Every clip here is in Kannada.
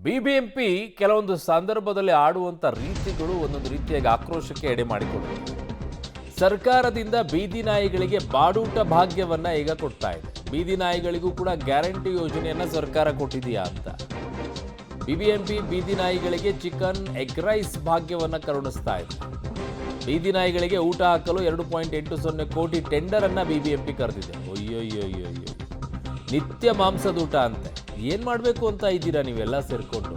ಬಿಬಿಎಂಪಿ ಕೆಲವೊಂದು ಸಂದರ್ಭದಲ್ಲಿ ಆಡುವಂಥ ರೀತಿಗಳು ಒಂದೊಂದು ರೀತಿಯಾಗಿ ಆಕ್ರೋಶಕ್ಕೆ ಎಡೆ ಮಾಡಿಕೊಳ್ಳುತ್ತೆ. ಸರ್ಕಾರದಿಂದ ಬೀದಿ ನಾಯಿಗಳಿಗೆ ಬಾಡೂಟ ಭಾಗ್ಯವನ್ನ ಈಗ ಕೊಡ್ತಾ ಇದೆ. ಬೀದಿ ನಾಯಿಗಳಿಗೂ ಕೂಡ ಗ್ಯಾರಂಟಿ ಯೋಜನೆಯನ್ನ ಸರ್ಕಾರ ಕೊಟ್ಟಿದೆಯಾ ಅಂತ ಬಿಬಿಎಂಪಿ ಬೀದಿ ನಾಯಿಗಳಿಗೆ ಚಿಕನ್ ಎಗ್ ರೈಸ್ ಭಾಗ್ಯವನ್ನ ಕರುಣಿಸ್ತಾ ಇದೆ. ಬೀದಿ ನಾಯಿಗಳಿಗೆ ಊಟ ಹಾಕಲು 2.80 ಕೋಟಿ ಟೆಂಡರ್ ಅನ್ನ ಬಿಬಿಎಂಪಿ ಕರೆದಿದೆ. ಅಯ್ಯೋಯ್ಯೋಯ್ಯೋ, ನಿತ್ಯ ಮಾಂಸದೂಟ ಅಂತೆ. ಏನು ಮಾಡಬೇಕು ಅಂತ ಇದ್ದೀರಾ ನೀವೆಲ್ಲ ಸೇರಿಕೊಂಡು?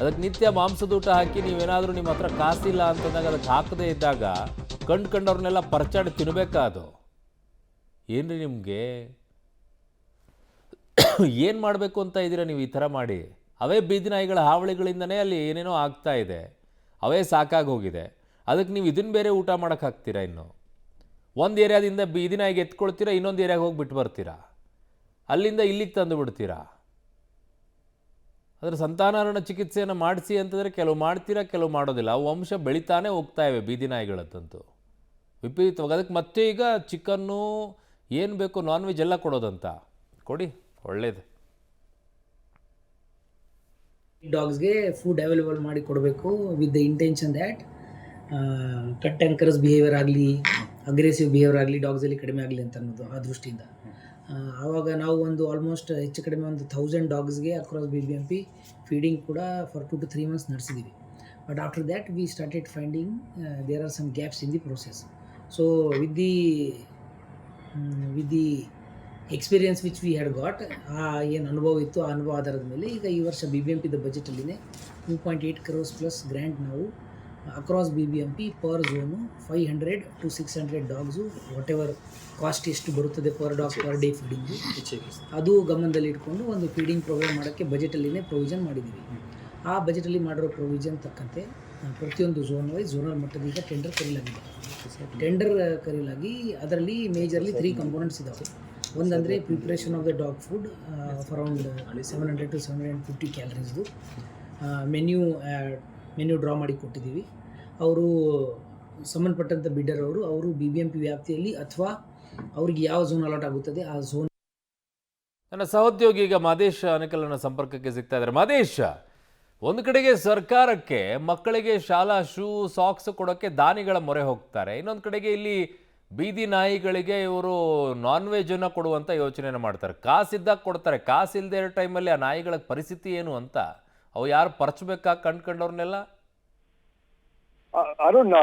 ಅದಕ್ಕೆ ನಿತ್ಯ ಮಾಂಸದೂಟ ಹಾಕಿ ನೀವೇನಾದರೂ ನಿಮ್ಮ ಹತ್ರ ಕಾಸಿಲ್ಲ ಅಂತಂದಾಗ ಅದಕ್ಕೆ ಹಾಕದೇ ಇದ್ದಾಗ ಕಂಡ್ರವ್ರನ್ನೆಲ್ಲ ಪರ್ಚಾಡಿ ತಿನ್ನಬೇಕಾದು. ಏನ್ರಿ ನಿಮಗೆ ಏನು ಮಾಡಬೇಕು ಅಂತ ಇದ್ದೀರಾ ನೀವು ಈ ಥರ ಮಾಡಿ? ಅವೇ ಬೀದಿ ನಾಯಿಗಳ ಹಾವಳಿಗಳಿಂದನೇ ಅಲ್ಲಿ ಏನೇನೋ ಆಗ್ತಾ ಇದೆ, ಅವೇ ಸಾಕಾಗಿ ಹೋಗಿದೆ. ಅದಕ್ಕೆ ನೀವು ಇದನ್ನು ಬೇರೆ ಊಟ ಮಾಡೋಕ್ಕೆ ಹಾಕ್ತೀರಾ? ಇನ್ನು ಒಂದು ಏರಿಯಾದಿಂದ ಬೀದಿ ನಾಯಿಗೆ ಎತ್ಕೊಳ್ತೀರಾ, ಇನ್ನೊಂದು ಏರಿಯಾಗೆ ಹೋಗಿ ಬಿಟ್ಟು ಬರ್ತೀರಾ, ಅಲ್ಲಿಂದ ಇಲ್ಲಿಗೆ ತಂದು ಬಿಡ್ತೀರಾ. ಅದರ ಸಂತಾನಹರಣ ಚಿಕಿತ್ಸೆಯನ್ನು ಮಾಡಿಸಿ ಅಂತಂದರೆ ಕೆಲವು ಮಾಡ್ತೀರಾ, ಕೆಲವು ಮಾಡೋದಿಲ್ಲ. ಅವು ವಂಶ ಬೆಳೀತಾನೆ ಹೋಗ್ತಾ ಇವೆ ಬೀದಿ ನಾಯಿಗಳಂತಂತೂ ವಿಪರೀತವಾಗಿ. ಅದಕ್ಕೆ ಮತ್ತೆ ಈಗ ಚಿಕನ್ನು ಏನು ಬೇಕು ನಾನ್ ವೆಜ್ ಎಲ್ಲ ಕೊಡೋದಂತ ಕೊಡಿ, ಒಳ್ಳೇದು. ಡಾಗ್ಸ್ಗೆ ಫುಡ್ ಅವೈಲೇಬಲ್ ಮಾಡಿ ಕೊಡಬೇಕು with the intention that cut and curse behaviour ಆಗಲಿ, ಅಗ್ರೆಸಿವ್ ಬಿಹೇವಿಯರ್ ಆಗಲಿ ಡಾಗ್ಸಲ್ಲಿ ಕಡಿಮೆ ಆಗಲಿ ಅಂತ ಅನ್ನೋದು ಆ ದೃಷ್ಟಿಯಿಂದ. ಆವಾಗ ನಾವು ಒಂದು ಆಲ್ಮೋಸ್ಟ್ ಹೆಚ್ಚು ಕಡಿಮೆ ಒಂದು 1000 ಡಾಗ್ಸ್ಗೆ ಅಕ್ರಾಸ್ ಬಿಬಿಎಂಪಿ ಫೀಡಿಂಗ್ ಕೂಡ ಫಾರ್ 2 to 3 months ನಡೆಸಿದ್ದೀವಿ. But after that we started finding there are some gaps in the process. So with the experience which we had got, ಏನು ಅನುಭವ ಇತ್ತು ಆ ಅನುಭವ ಆಧಾರದ ಮೇಲೆ ಈಗ ಈ ವರ್ಷ ಬಿಬಿಎಂಪಿದ ಬಜೆಟಲ್ಲಿನೇ 2.8 crores ಪ್ಲಸ್ ಗ್ರ್ಯಾಂಟ್ ನಾವು across BBMP per zone 500 to 600 dogs what ever cost ಎಷ್ಟು ಬರುತ್ತದೆ per dog per day feeding ಅದು ಗಮನದಲ್ಲಿ ಇಟ್ಕೊಂಡು ಒಂದು ಫೀಡಿಂಗ್ ಪ್ರೋಗ್ರಾಮ್ ಮಾಡೋಕ್ಕೆ ಬಜೆಟಲ್ಲಿನೇ ಪ್ರೊವಿಷನ್ ಮಾಡಿದ್ದೀವಿ. ಆ ಬಜೆಟಲ್ಲಿ ಮಾಡಿರೋ ಪ್ರೊವಿಷನ್ ತಕ್ಕಂತೆ ಪ್ರತಿಯೊಂದು ಝೋನ್ ವೈಸ್ ಝೋನಲ್ ಮಟ್ಟದಿಂದ ಟೆಂಡರ್ ಕರೀಲಾಗಿ ಅದರಲ್ಲಿ ಮೇಜರ್ಲಿ 3 ಕಂಪೋನೆಂಟ್ಸ್ ಇದ್ದಾವೆ. ಒಂದಂದರೆ preparation of the dog food around 700 to 750 ಕ್ಯಾಲರೀಸ್ದು ಮೆನ್ಯೂ ಡ್ರಾ ಮಾಡಿ ಕೊಟ್ಟಿದ್ದೀವಿ. ಅವರು ಸಂಬಂಧಪಟ್ಟಂಥ ಬಿಡ್ಡರ್ ಅವರು ಬಿಬಿಎಂಪಿ ವ್ಯಾಪ್ತಿಯಲ್ಲಿ ಅಥವಾ ಅವ್ರಿಗೆ ಯಾವ ಝೋನ್ ಅಲಾಟ್ ಆಗುತ್ತದೆ ಆ ಝೋನ್. ನನ್ನ ಸಹೋದ್ಯೋಗಿ ಈಗ ಮಾದೇಶ್ ಅನೇಕಲನ ಸಂಪರ್ಕಕ್ಕೆ ಸಿಗ್ತಾ ಇದ್ದಾರೆ. ಮಾದೇಶ್, ಒಂದು ಕಡೆಗೆ ಸರ್ಕಾರಕ್ಕೆ ಮಕ್ಕಳಿಗೆ ಶಾಲಾ ಶೂ ಸಾಕ್ಸ್ ಕೊಡೋಕ್ಕೆ ದಾನಿಗಳ ಮೊರೆ ಹೋಗ್ತಾರೆ, ಇನ್ನೊಂದು ಕಡೆಗೆ ಇಲ್ಲಿ ಬೀದಿ ನಾಯಿಗಳಿಗೆ ಇವರು ನಾನ್ ವೆಜ್ಜನ್ನು ಕೊಡುವಂಥ ಯೋಚನೆಯನ್ನು ಮಾಡ್ತಾರೆ. ಕಾಸಿದ್ದಾಗ ಕೊಡ್ತಾರೆ, ಕಾಸಿಲ್ಲದೆ ಇರೋ ಟೈಮಲ್ಲಿ ಆ ನಾಯಿಗಳ ಪರಿಸ್ಥಿತಿ ಏನು ಅಂತ ಅವು ಯಾರು ಪರಚಬೇಕಾ ಕಂಡ್ಕೊಂಡವ್ರನ್ನೆಲ್ಲ? ಅರುಣ್,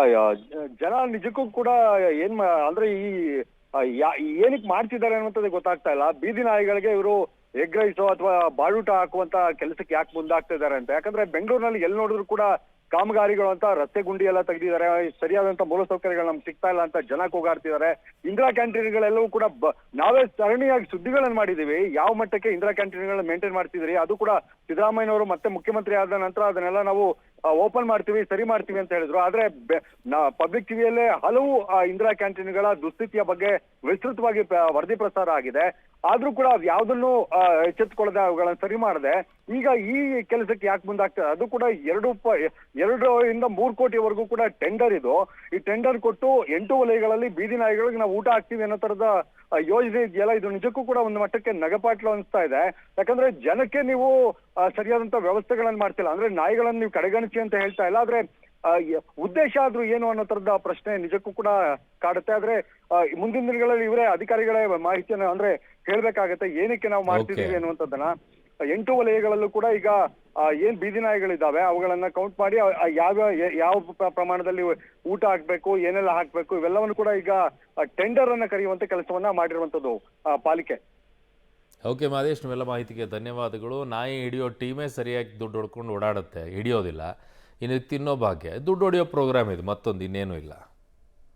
ಜನ ನಿಜಕ್ಕೂ ಕೂಡ ಅಂದ್ರೆ ಏನಕ್ಕೆ ಮಾಡ್ತಿದ್ದಾರೆ ಅನ್ನೋದೇ ಗೊತ್ತಾಗ್ತಾ ಇಲ್ಲ. ಬೀದಿ ನಾಯಿಗಳಿಗೆ ಇವರು ಎಗ್ ರೈಸೋ ಅಥವಾ ಬಾಡೂಟ ಹಾಕುವಂತ ಕೆಲಸಕ್ಕೆ ಯಾಕೆ ಮುಂದಾಗ್ತಾ ಇದ್ದಾರೆ ಅಂತ. ಯಾಕಂದ್ರೆ ಬೆಂಗಳೂರಿನಲ್ಲಿ ಎಲ್ಲಿ ನೋಡಿದ್ರು ಕೂಡ ಕಾಮಗಾರಿಗಳು ಅಂತ ರಸ್ತೆ ಗುಂಡಿ ಎಲ್ಲ ತೆಗೆದಿದ್ದಾರೆ, ಸರಿಯಾದಂತ ಮೂಲಸೌಕರ್ಯಗಳು ನಮ್ಗೆ ಸಿಗ್ತಾ ಇಲ್ಲ ಅಂತ ಜನ ಕೂಗಾಡ್ತಿದ್ದಾರೆ. ಇಂದಿರಾ ಕ್ಯಾಂಟೀನ್ಗಳೆಲ್ಲವೂ ಕೂಡ ನಾವೇ ಸರಣಿಯಾಗಿ ಸುದ್ದಿಗಳನ್ನು ಮಾಡಿದೀವಿ. ಯಾವ ಮಟ್ಟಕ್ಕೆ ಇಂದಿರಾ ಕ್ಯಾಂಟೀನ್ಗಳನ್ನ ಮೇಂಟೈನ್ ಮಾಡ್ತಿದ್ರಿ, ಅದು ಕೂಡ ಸಿದ್ದರಾಮಯ್ಯನವರು ಮತ್ತೆ ಮುಖ್ಯಮಂತ್ರಿ ಆದ ನಂತರ ಅದನ್ನೆಲ್ಲ ನಾವು ಓಪನ್ ಮಾಡ್ತೀವಿ, ಸರಿ ಮಾಡ್ತೀವಿ ಅಂತ ಹೇಳಿದ್ರು. ಆದ್ರೆ ಪಬ್ಲಿಕ್ ಟಿವಿಯಲ್ಲೇ ಹಲವು ಇಂದಿರಾ ಕ್ಯಾಂಟೀನ್ಗಳ ದುಸ್ಥಿತಿಯ ಬಗ್ಗೆ ವಿಸ್ತೃತವಾಗಿ ವರದಿ ಪ್ರಸಾರ ಆಗಿದೆ. ಆದ್ರೂ ಕೂಡ ಯಾವ್ದನ್ನು ಎಚ್ಚೆತ್ತುಕೊಳ್ಳದೆ ಅವುಗಳನ್ನ ಸರಿ ಮಾಡದೆ ಈಗ ಈ ಕೆಲಸಕ್ಕೆ ಯಾಕೆ ಮುಂದಾಗ್ತದೆ? ಅದು ಕೂಡ 2 ಇಂದ 3 ಕೋಟಿವರೆಗೂ ಕೂಡ ಟೆಂಡರ್ ಇದು. ಈ ಟೆಂಡರ್ ಕೊಟ್ಟು 8 ವಲಯಗಳಲ್ಲಿ ಬೀದಿ ನಾಯಿಗಳಿಗೆ ನಾವು ಊಟ ಹಾಕ್ತೀವಿ ಅನ್ನೋ ತರದ ಯೋಜನೆ ಇದೆಯಲ್ಲ, ಇದು ನಿಜಕ್ಕೂ ಕೂಡ ಒಂದು ಮಟ್ಟಕ್ಕೆ ನಗಪಾಟ್ಲು ಅನಿಸ್ತಾ ಇದೆ. ಯಾಕಂದ್ರೆ ಜನಕ್ಕೆ ನೀವು ಸರಿಯಾದಂತ ವ್ಯವಸ್ಥೆಗಳನ್ನ ಮಾಡ್ತಿಲ್ಲ, ಅಂದ್ರೆ ನಾಯಿಗಳನ್ನ ನೀವು ಕಡೆಗಣಿಸಿ ಅಂತ ಹೇಳ್ತಾ ಇಲ್ಲ, ಆದ್ರೆ ಉದ್ದೇಶ ಆದ್ರೂ ಏನು ಅನ್ನೋ ತರದ ಪ್ರಶ್ನೆ ನಿಜಕ್ಕೂ ಕೂಡ ಕಾಡುತ್ತೆ. ಆದ್ರೆ ಮುಂದಿನ ದಿನಗಳಲ್ಲಿ ಇವರೇ ಅಧಿಕಾರಿಗಳೇ ಮಾಹಿತಿಯನ್ನು ಅಂದ್ರೆ ಹೇಳ್ಬೇಕಾಗತ್ತೆ ಏನಕ್ಕೆ ನಾವು ಮಾಡ್ತಿದೀವಿ ಅನ್ನುವಂಥದ್ದನ್ನ. 8 ವಲಯಗಳಲ್ಲೂ ಕೂಡ ಈಗ ಏನ್ ಬೀದಿ ನಾಯಿಗಳಿದಾವೆ ಅವುಗಳನ್ನ ಕೌಂಟ್ ಮಾಡಿ ಯಾವ ಪ್ರಮಾಣದಲ್ಲಿ ಊಟ ಹಾಕ್ಬೇಕು, ಏನೆಲ್ಲ ಹಾಕ್ಬೇಕು, ಇವೆಲ್ಲವನ್ನು ಕೂಡ ಈಗ ಟೆಂಡರ್ ಅನ್ನ ಕರೆಯುವಂತ ಕೆಲಸವನ್ನ ಮಾಡಿರುವಂತದ್ದು ಪಾಲಿಕೆ. ಓಕೆ ಮಾದೇಶ್, ನೀವೆಲ್ಲ ಮಾಹಿತಿಗೆ ಧನ್ಯವಾದಗಳು. ನಾಯಿ ಹಿಡಿಯೋ ಟೀಮೇ ಸರಿಯಾಗಿ ದುಡ್ಡು ಹೊಡ್ಕೊಂಡು ಓಡಾಡುತ್ತೆ, ಹಿಡಿಯೋದಿಲ್ಲ. ಇನ್ನು ತಿನ್ನೋ ಭಾಗ್ಯ, ದುಡ್ಡು ಹೊಡೆಯೋ ಪ್ರೋಗ್ರಾಮ್ ಇದು, ಮತ್ತೊಂದು ಇನ್ನೇನೂ ಇಲ್ಲ.